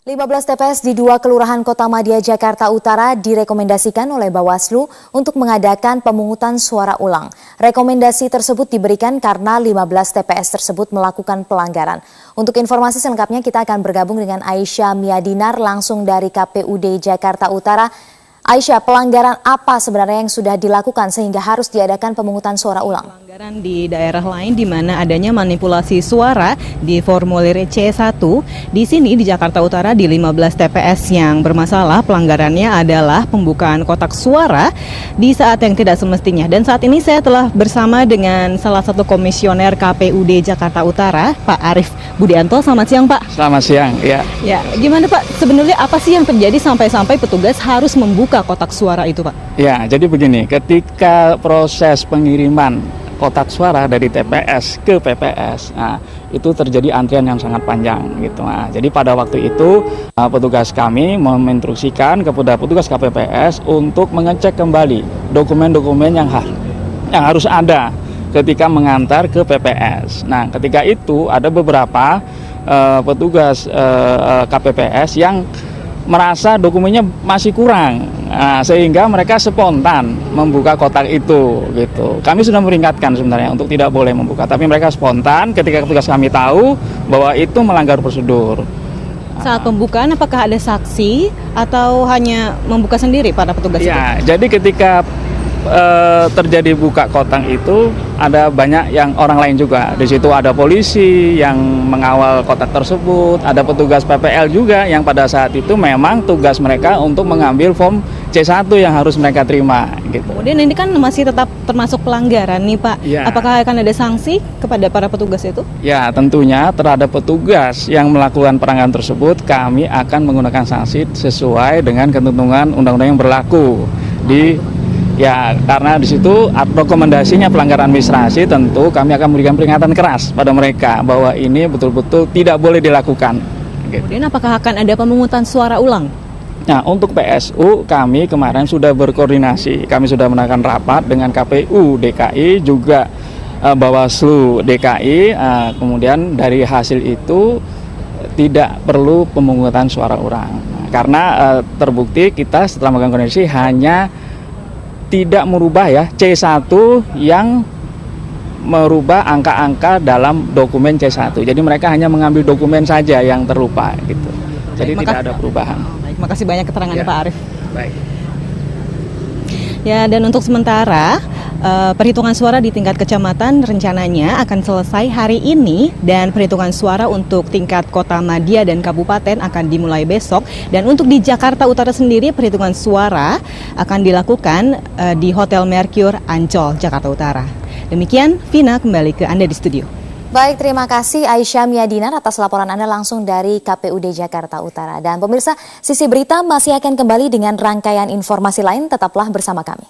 15 TPS di 2 kelurahan Kotamadya, Jakarta Utara direkomendasikan oleh Bawaslu untuk mengadakan pemungutan suara ulang. Rekomendasi tersebut diberikan karena 15 TPS tersebut melakukan pelanggaran. Untuk informasi selengkapnya kita akan bergabung dengan Aisyah Miadinar langsung dari KPUD Jakarta Utara. Aisyah, pelanggaran apa sebenarnya yang sudah dilakukan sehingga harus diadakan pemungutan suara ulang? Pelanggaran di daerah lain di mana adanya manipulasi suara di formulir C1. Di sini di Jakarta Utara di 15 TPS yang bermasalah, pelanggarannya adalah pembukaan kotak suara di saat yang tidak semestinya. Dan saat ini saya telah bersama dengan salah satu komisioner KPUD Jakarta Utara, Pak Arief Budianto. Selamat siang, Pak. Selamat siang, ya. Ya, gimana Pak? Sebenarnya apa sih yang terjadi sampai petugas harus membuka kotak suara itu, Pak? Ya, jadi begini, ketika proses pengiriman kotak suara dari TPS ke PPS, itu terjadi antrian yang sangat panjang gitu. Jadi pada waktu itu petugas kami menginstruksikan kepada petugas KPPS untuk mengecek kembali dokumen-dokumen yang harus ada ketika mengantar ke PPS. Nah, ketika itu ada beberapa petugas KPPS yang merasa dokumennya masih kurang, sehingga mereka spontan membuka kotak itu gitu. Kami sudah memperingatkan sebenarnya untuk tidak boleh membuka, tapi mereka spontan ketika petugas kami tahu bahwa itu melanggar prosedur. Saat pembukaan apakah ada saksi atau hanya membuka sendiri para petugas itu? Ya, jadi ketika terjadi buka kotak itu ada banyak yang orang lain juga. Di situ ada polisi yang mengawal kotak tersebut, ada petugas PPL juga yang pada saat itu memang tugas mereka untuk mengambil form C1 yang harus mereka terima gitu. Kemudian ini kan masih tetap termasuk pelanggaran nih, Pak. Ya. Apakah akan ada sanksi kepada para petugas itu? Ya, tentunya terhadap petugas yang melakukan pelanggaran tersebut kami akan menggunakan sanksi sesuai dengan ketentuan undang-undang yang berlaku karena di situ rekomendasinya pelanggaran administrasi, tentu kami akan memberikan peringatan keras pada mereka bahwa ini betul-betul tidak boleh dilakukan. Kemudian apakah akan ada pemungutan suara ulang? Nah, untuk PSU kami kemarin sudah berkoordinasi, kami sudah melakukan rapat dengan KPU DKI juga Bawaslu DKI, kemudian dari hasil itu tidak perlu pemungutan suara ulang. Karena terbukti kita setelah melakukan koordinasi hanya tidak merubah C1 yang merubah angka-angka dalam dokumen C1. Jadi mereka hanya mengambil dokumen saja yang terlupa gitu. Jadi tidak ada perubahan. Baik, makasih banyak keterangannya Pak Arief. Baik. Ya, dan untuk sementara perhitungan suara di tingkat kecamatan rencananya akan selesai hari ini dan perhitungan suara untuk tingkat Kotamadya dan kabupaten akan dimulai besok. Dan untuk di Jakarta Utara sendiri perhitungan suara akan dilakukan di Hotel Mercure Ancol, Jakarta Utara. Demikian, Vina kembali ke Anda di studio. Baik, terima kasih Aisyah Miadinar atas laporan Anda langsung dari KPUD Jakarta Utara. Dan pemirsa, Sisi Berita masih akan kembali dengan rangkaian informasi lain, tetaplah bersama kami.